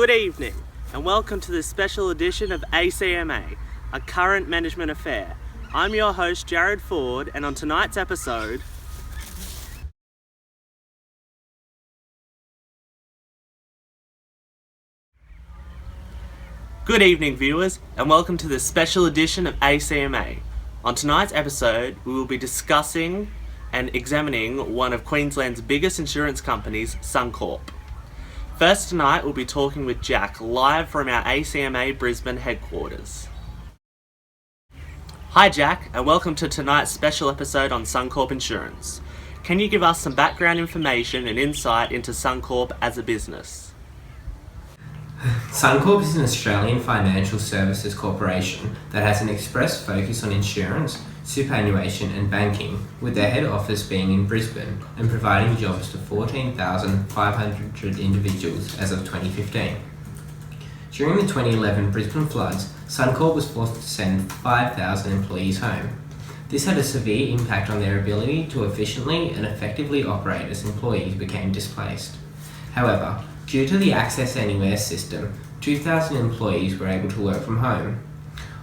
Good evening and welcome to this special edition of ACMA, a current management affair. I'm your host Jared Ford, and on tonight's episode Good evening viewers and welcome to this special edition of ACMA. On tonight's episode we will be discussing and examining one of Queensland's biggest insurance companies, Suncorp. First tonight we'll be talking with Jack live from our ACMA Brisbane headquarters. Hi Jack and welcome to tonight's special episode on Suncorp Insurance. Can you give us some background information and insight into Suncorp as a business? Suncorp is an Australian financial services corporation that has an express focus on insurance, superannuation and banking, with their head office being in Brisbane and providing jobs to 14,500 individuals as of 2015. During the 2011 Brisbane floods, Suncorp was forced to send 5,000 employees home. This had a severe impact on their ability to efficiently and effectively operate as employees became displaced. However, due to the Access Anywhere system, 2,000 employees were able to work from home.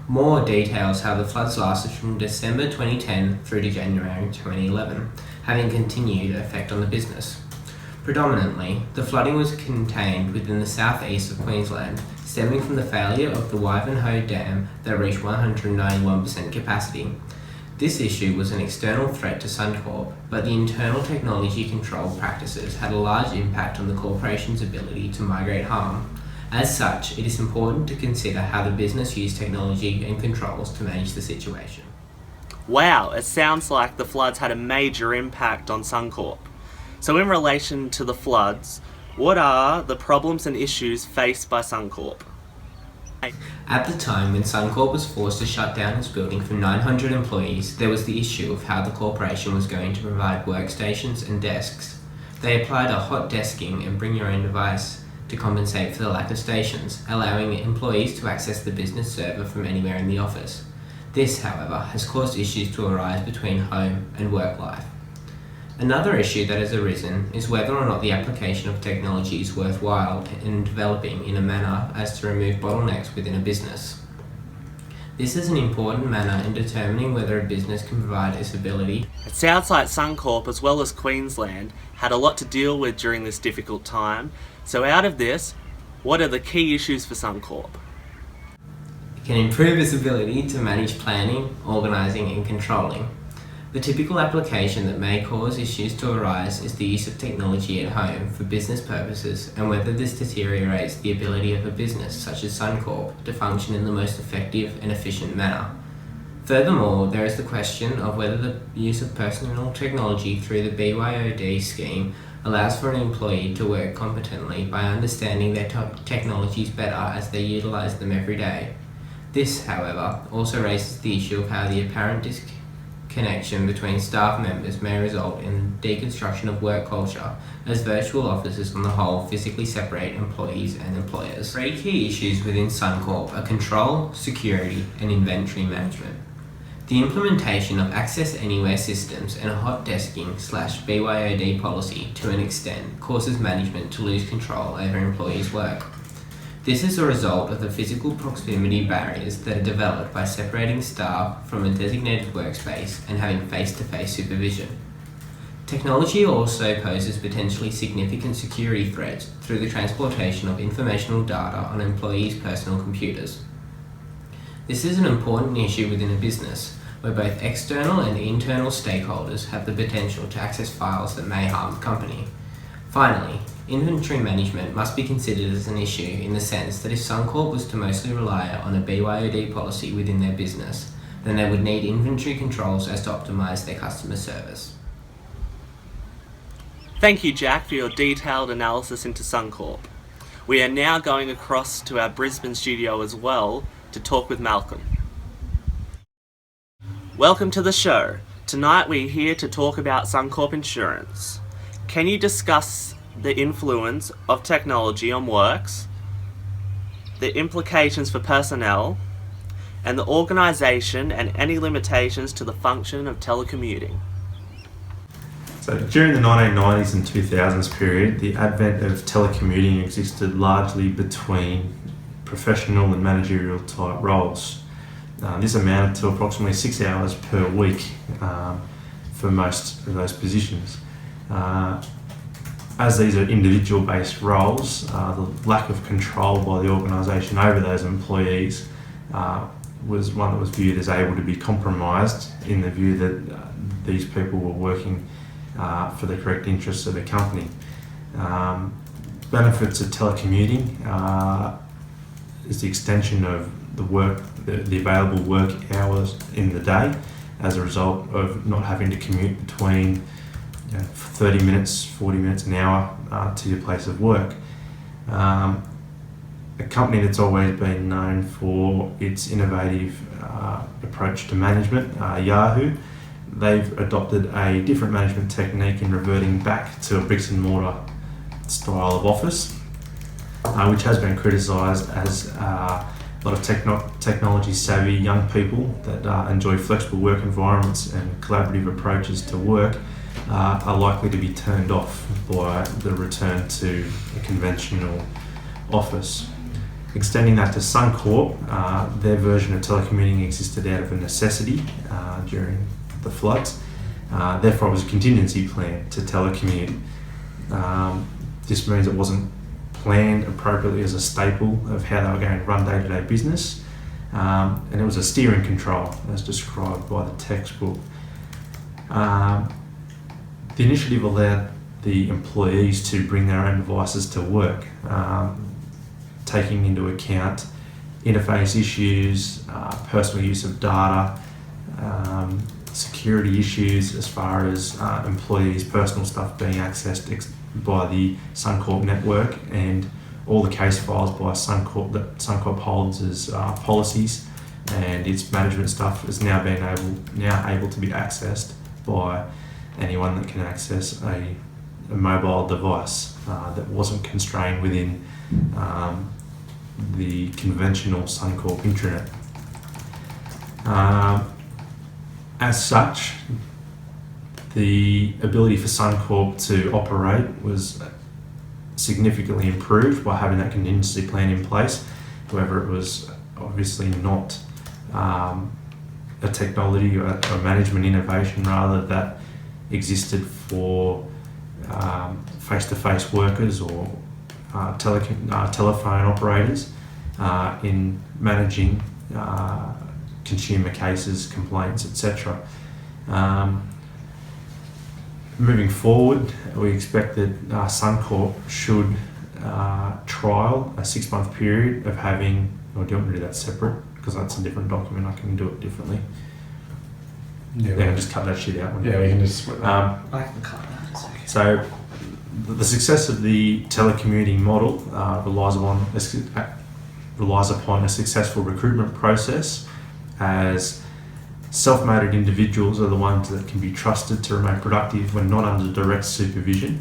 More details how the floods lasted from December 2010 through to January 2011, having continued effect on the business. Predominantly, the flooding was contained within the southeast of Queensland, stemming from the failure of the Wivenhoe Dam that reached 191% capacity. This issue was an external threat to Suncorp, but the internal technology control practices had a large impact on the corporation's ability to mitigate harm. As such, it is important to consider how the business used technology and controls to manage the situation. Wow, it sounds like the floods had a major impact on Suncorp. So in relation to the floods, what are the problems and issues faced by Suncorp? At the time when Suncorp was forced to shut down its building for 900 employees, there was the issue of how the corporation was going to provide workstations and desks. They applied a hot desking and bring your own device to compensate for the lack of stations, allowing employees to access the business server from anywhere in the office. This, however, has caused issues to arise between home and work life. Another issue that has arisen is whether or not the application of technology is worthwhile in developing in a manner as to remove bottlenecks within a business. This is an important manner in determining whether a business can provide its ability. It sounds like Suncorp, as well as Queensland, had a lot to deal with during this difficult time. So out of this, what are the key issues for Suncorp? It can improve its ability to manage planning, organising and controlling. The typical application that may cause issues to arise is the use of technology at home for business purposes and whether this deteriorates the ability of a business such as Suncorp to function in the most effective and efficient manner. Furthermore, there is the question of whether the use of personal technology through the BYOD scheme allows for an employee to work competently by understanding their technologies better as they utilise them every day. This, however, also raises the issue of how the apparent disconnection between staff members may result in the deconstruction of work culture, as virtual offices on the whole physically separate employees and employers. Three key issues within Suncorp are control, security and inventory management. The implementation of Access Anywhere systems and a hot desking/BYOD policy to an extent causes management to lose control over employees' work. This is a result of the physical proximity barriers that are developed by separating staff from a designated workspace and having face-to-face supervision. Technology also poses potentially significant security threats through the transportation of informational data on employees' personal computers. This is an important issue within a business, where both external and internal stakeholders have the potential to access files that may harm the company. Finally, inventory management must be considered as an issue in the sense that if Suncorp was to mostly rely on a BYOD policy within their business, then they would need inventory controls as to optimise their customer service. Thank you, Jack, for your detailed analysis into Suncorp. We are now going across to our Brisbane studio as well to talk with Malcolm. Welcome to the show. Tonight we're here to talk about Suncorp Insurance. Can you discuss the influence of technology on works, the implications for personnel, and the organisation and any limitations to the function of telecommuting? So during the 1990s and 2000s period, the advent of telecommuting existed largely between professional and managerial type roles. This amounted to approximately 6 hours per week for most of those positions. As these are individual based roles, the lack of control by the organisation over those employees was one that was viewed as able to be compromised, in the view that these people were working for the correct interests of the company. Benefits of telecommuting is the extension of the available work hours in the day, as a result of not having to commute between 30 minutes, 40 minutes, an hour to your place of work. A company that's always been known for its innovative approach to management, Yahoo, they've adopted a different management technique in reverting back to a bricks and mortar style of office, which has been criticised as a lot of technology savvy young people that enjoy flexible work environments and collaborative approaches to work are likely to be turned off by the return to a conventional office. Extending that to Suncorp, their version of telecommuting existed out of a necessity during the floods. Therefore, it was a contingency plan to telecommute. This means it wasn't planned appropriately as a staple of how they were going to run day-to-day business, and it was a steering control as described by the textbook. The initiative allowed the employees to bring their own devices to work, taking into account interface issues, personal use of data, security issues as far as employees' personal stuff being accessed by the Suncorp network, and all the case files by Suncorp that Suncorp holds as policies, and its management stuff is now able to be accessed by anyone that can access a mobile device that wasn't constrained within the conventional Suncorp intranet. As such, the ability for Suncorp to operate was significantly improved by having that contingency plan in place. However, it was obviously not a technology or a management innovation rather that existed for face-to-face workers or telephone operators in managing consumer cases, complaints, etc. Moving forward, we expect that Suncorp should trial a 6-month period of having, or do you want me to do that separate? Because that's a different document, I can do it differently. Yeah, just cut that shit out. Yeah, we can just split that. I can cut that. It's okay. So, the success of the telecommuting model relies upon a successful recruitment process, as self-motivated individuals are the ones that can be trusted to remain productive when not under direct supervision.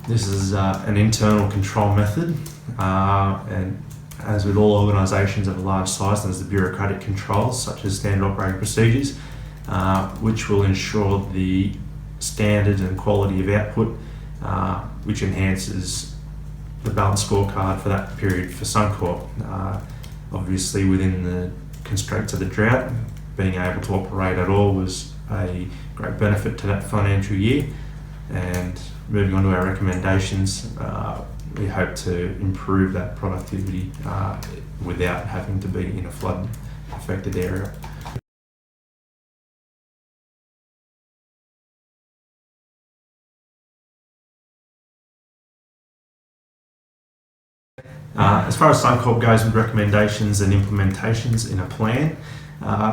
This is an internal control method, and as with all organisations of a large size, there's the bureaucratic controls such as standard operating procedures, which will ensure the standard and quality of output, which enhances the balanced scorecard for that period for Suncorp. Obviously, within the constraints of the drought, being able to operate at all was a great benefit to that financial year. And moving on to our recommendations, we hope to improve that productivity without having to be in a flood affected area. As far as Suncorp goes with recommendations and implementations in a plan,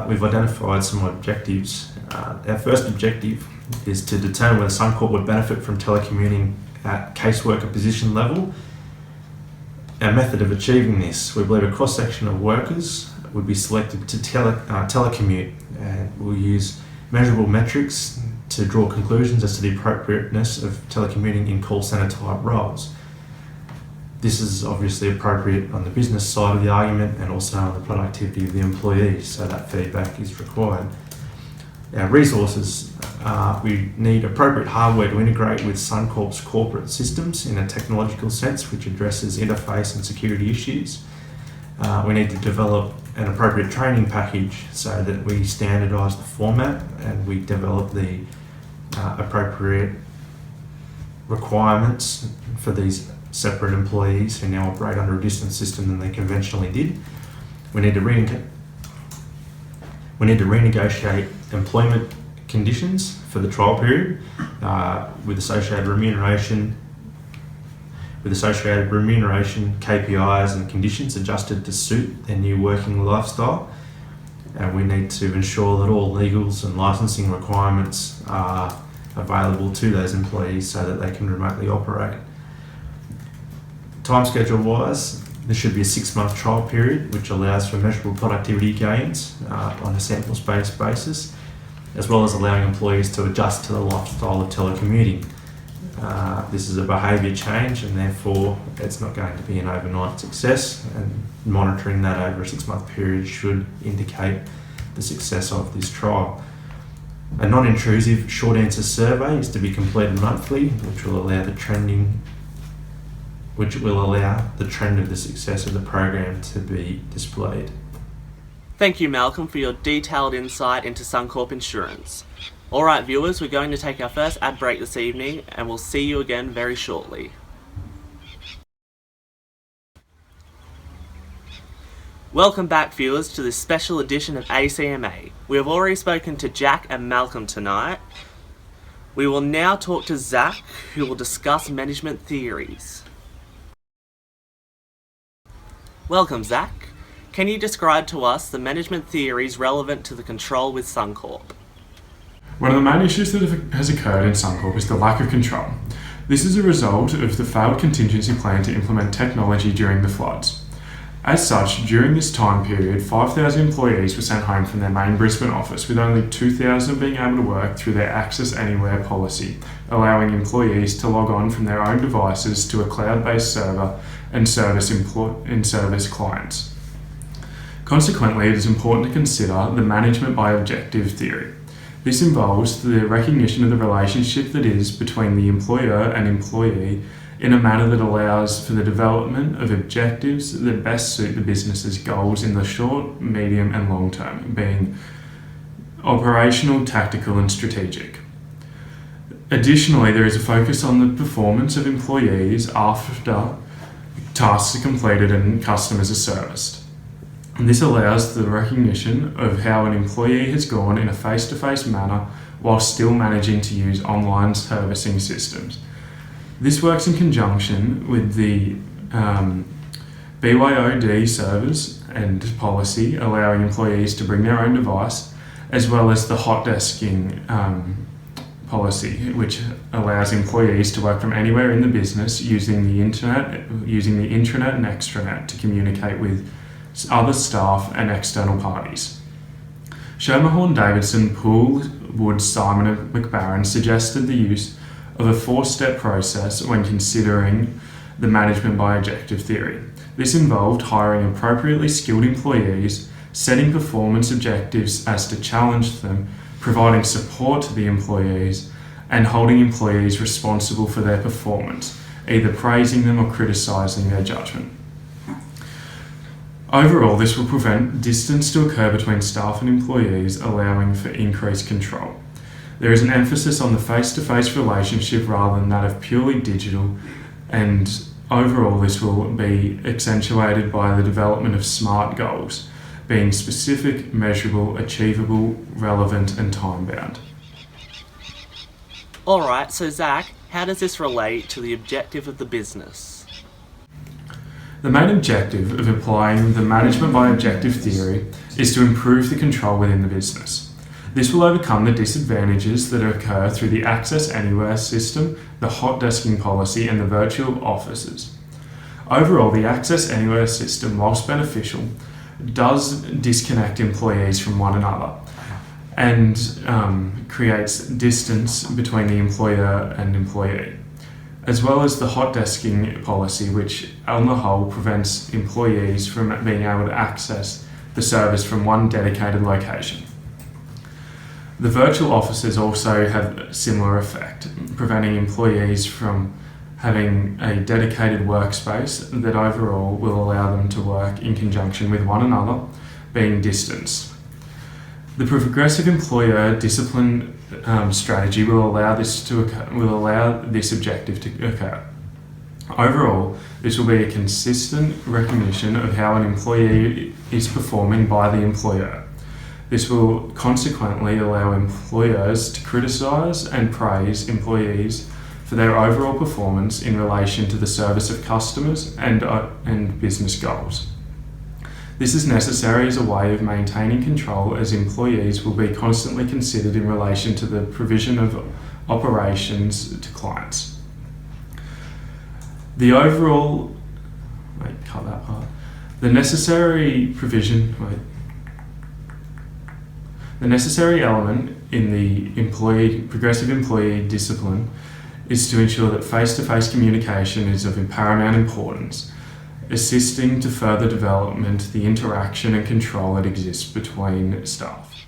we've identified some objectives. Our first objective is to determine whether Suncorp would benefit from telecommuting at caseworker position level. Our method of achieving this, we believe a cross-section of workers would be selected to telecommute, and we'll use measurable metrics to draw conclusions as to the appropriateness of telecommuting in call centre type roles. This is obviously appropriate on the business side of the argument and also on the productivity of the employees, so that feedback is required. Our resources We need appropriate hardware to integrate with Suncorp's corporate systems in a technological sense, which addresses interface and security issues. We need to develop an appropriate training package so that we standardise the format and we develop the appropriate requirements for these separate employees who now operate under a different system than they conventionally did. We need to renegotiate employment conditions for the trial period with associated remuneration, KPIs and conditions adjusted to suit their new working lifestyle. And we need to ensure that all legals and licensing requirements are available to those employees so that they can remotely operate. Time schedule wise, there should be a 6-month trial period which allows for measurable productivity gains on a sample space basis, as well as allowing employees to adjust to the lifestyle of telecommuting. This is a behaviour change and therefore it's not going to be an overnight success, and monitoring that over a 6-month period should indicate the success of this trial. A non-intrusive short answer survey is to be completed monthly, which will allow the trend of the success of the program to be displayed. Thank you, Malcolm, for your detailed insight into Suncorp Insurance. Alright viewers, we're going to take our first ad break this evening and we'll see you again very shortly. Welcome back viewers to this special edition of ACMA. We have already spoken to Jack and Malcolm tonight. We will now talk to Zach, who will discuss management theories. Welcome Zach. Can you describe to us the management theories relevant to the control with Suncorp? One of the main issues that has occurred in Suncorp is the lack of control. This is a result of the failed contingency plan to implement technology during the floods. As such, during this time period, 5,000 employees were sent home from their main Brisbane office, with only 2,000 being able to work through their Access Anywhere policy, allowing employees to log on from their own devices to a cloud-based server and service clients. Consequently, it is important to consider the management by objective theory. This involves the recognition of the relationship that is between the employer and employee in a manner that allows for the development of objectives that best suit the business's goals in the short, medium and long term, being operational, tactical and strategic. Additionally, there is a focus on the performance of employees after tasks are completed and customers are serviced. And this allows the recognition of how an employee has gone in a face-to-face manner while still managing to use online servicing systems. This works in conjunction with the BYOD service and policy, allowing employees to bring their own device, as well as the hot desking policy, which allows employees to work from anywhere in the business using the intranet and extranet to communicate with other staff and external parties. Schermerhorn, Davidson, Poole, Woods, Simon and McBaron suggested the use of a 4-step process when considering the management by objective theory. This involved hiring appropriately skilled employees, setting performance objectives as to challenge them, providing support to the employees, and holding employees responsible for their performance, either praising them or criticising their judgment. Overall, this will prevent distance to occur between staff and employees, allowing for increased control. There is an emphasis on the face-to-face relationship rather than that of purely digital, and overall this will be accentuated by the development of SMART goals, being specific, measurable, achievable, relevant and time-bound. Alright, so Zach, how does this relate to the objective of the business? The main objective of applying the management by objective theory is to improve the control within the business. This will overcome the disadvantages that occur through the Access Anywhere system, the hot desking policy and the virtual offices. Overall, the Access Anywhere system, whilst beneficial, does disconnect employees from one another and creates distance between the employer and employee, as well as the hot desking policy, which on the whole prevents employees from being able to access the service from one dedicated location. The virtual offices also have a similar effect, preventing employees from having a dedicated workspace that overall will allow them to work in conjunction with one another, being distance. The progressive employer discipline strategy will allow this objective to occur. Overall, this will be a consistent recognition of how an employee is performing by the employer. This will consequently allow employers to criticise and praise employees for their overall performance in relation to the service of customers and business goals. This is necessary as a way of maintaining control, as employees will be constantly considered in relation to the provision of operations to clients. The overall, cut that part. The necessary element in the progressive employee discipline is to ensure that face-to-face communication is of paramount importance, assisting to further development the interaction and control that exists between staff.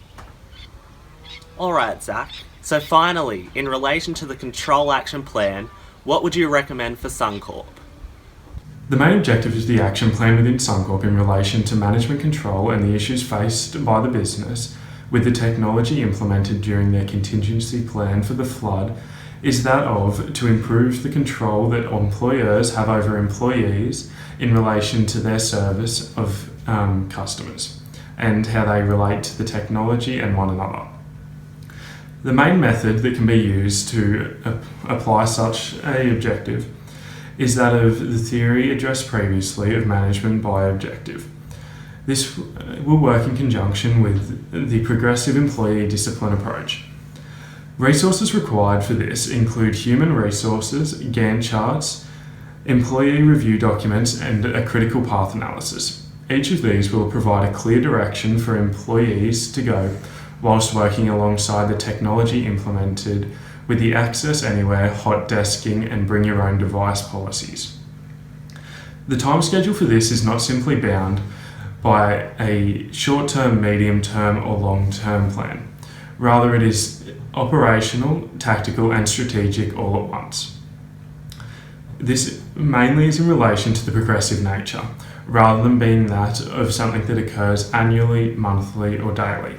Alright, Zach. So finally, in relation to the Control Action Plan, what would you recommend for Suncorp? The main objective of the action plan within Suncorp in relation to management control and the issues faced by the business with the technology implemented during their contingency plan for the flood is that of to improve the control that employers have over employees in relation to their service of customers and how they relate to the technology and one another. The main method that can be used to apply such an objective is that of the theory addressed previously of management by objective. This will work in conjunction with the progressive employee discipline approach. Resources required for this include human resources, Gantt charts, employee review documents, and a critical path analysis. Each of these will provide a clear direction for employees to go whilst working alongside the technology implemented with the access anywhere, hot desking, and bring your own device policies. The time schedule for this is not simply bound by a short-term, medium-term, or long-term plan. Rather, it is operational, tactical, and strategic all at once. This mainly is in relation to the progressive nature, rather than being that of something that occurs annually, monthly, or daily.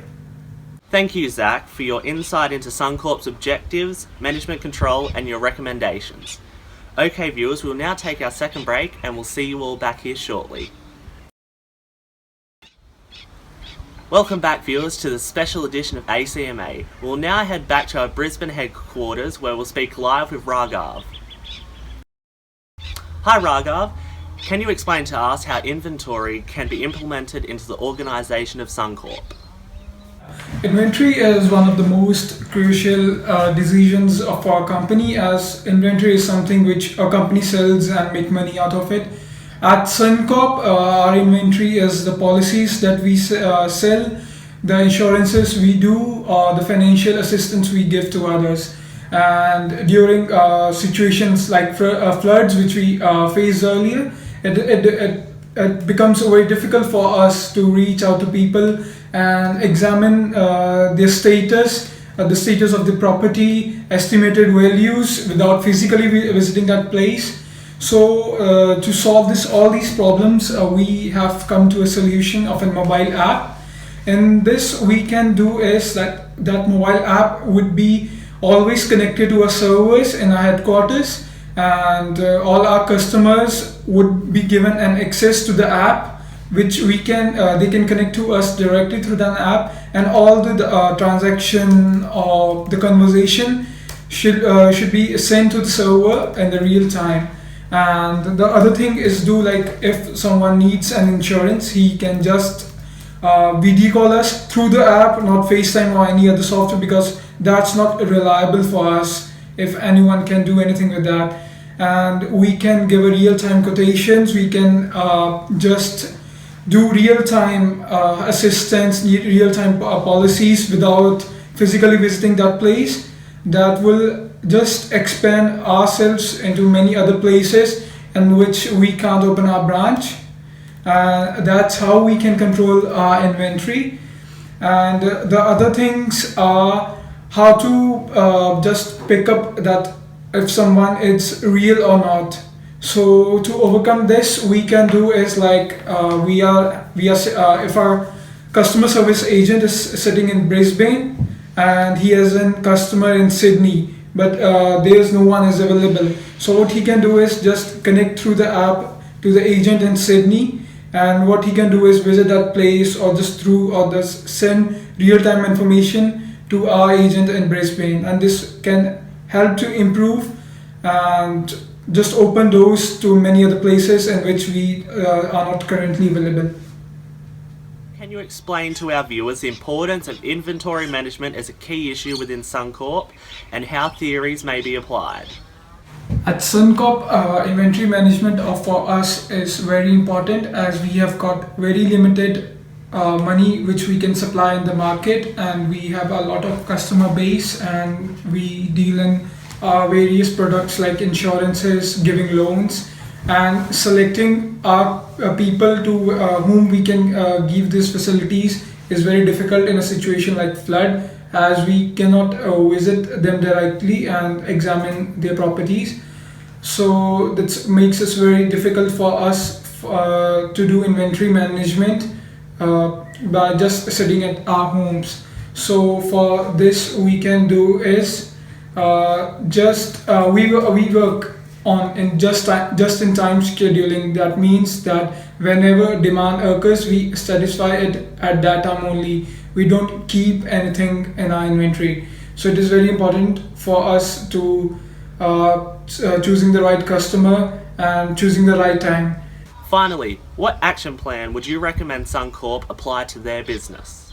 Thank you, Zach, for your insight into Suncorp's objectives, management control, and your recommendations. Okay, viewers, we'll now take our second break, and we'll see you all back here shortly. Welcome back, viewers, to the special edition of ACMA. We'll now head back to our Brisbane headquarters, where we'll speak live with Raghav. Hi, Raghav. Can you explain to us how inventory can be implemented into the organisation of Suncorp? Inventory is one of the most crucial decisions of our company, as inventory is something which a company sells and make money out of it. At Suncorp, our inventory is the policies that we sell, the insurances we do, or the financial assistance we give to others. And during situations like floods, which we faced earlier, it becomes very difficult for us to reach out to people and examine their status, the status of the property, estimated values without physically visiting that place. So to solve all these problems, we have come to a solution of a mobile app. And this we can do is that mobile app would be always connected to our servers in our headquarters, and all our customers would be given an access to the app, which they can connect to us directly through that app, and all the transaction or the conversation should be sent to the server in the real time. And the other thing is if someone needs an insurance, he can just video call us through the app, not FaceTime or any other software, because that's not reliable for us if anyone can do anything with that. And we can give a real-time quotations, we can just do real-time assistance, real-time policies without physically visiting that place. That will just expand ourselves into many other places in which we can't open our branch. That's how we can control our inventory. And the other things are how to just pick up that if someone is real or not. So to overcome this, we can do is like if our customer service agent is sitting in Brisbane and he has a customer in Sydney, but there is no one is available. So what he can do is just connect through the app to the agent in Sydney, and what he can do is visit that place or just send real-time information to our agent in Brisbane, and this can help to improve and just open doors to many other places in which we are not currently available. Can you explain to our viewers the importance of inventory management as a key issue within Suncorp and how theories may be applied? At Suncorp, inventory management for us is very important, as we have got very limited money which we can supply in the market, and we have a lot of customer base, and we deal in various products like insurances, giving loans, and selecting our people to whom we can give these facilities is very difficult in a situation like flood, as we cannot visit them directly and examine their properties. So that makes it very difficult for us to do inventory management by just sitting at our homes. So for this, we can do is we work on in just in time scheduling. That means that whenever demand occurs, we satisfy it at that time only. We don't keep anything in our inventory. So it is very important for us to choosing the right customer and choosing the right time. Finally, what action plan would you recommend Suncorp apply to their business?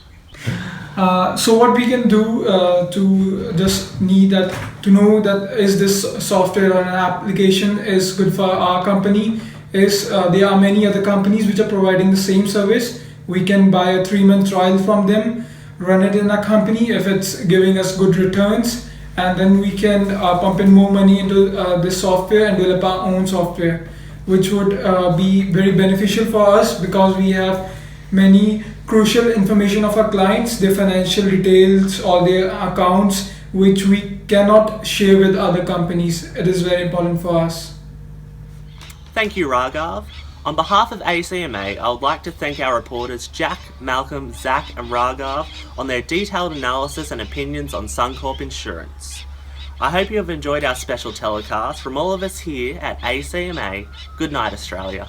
So what we can do to just to know that is this software or an application is good for our company is there are many other companies which are providing the same service. We can buy a 3-month trial from them, run it in our company if it's giving us good returns, and then we can pump in more money into this software and develop our own software, which would be very beneficial for us, because we have many crucial information of our clients, their financial details or their accounts, which we cannot share with other companies. It is very important for us. Thank you, Raghav. On behalf of ACMA, I would like to thank our reporters Jack, Malcolm, Zach and Raghav on their detailed analysis and opinions on Suncorp Insurance. I hope you have enjoyed our special telecast. From all of us here at ACMA, good night, Australia.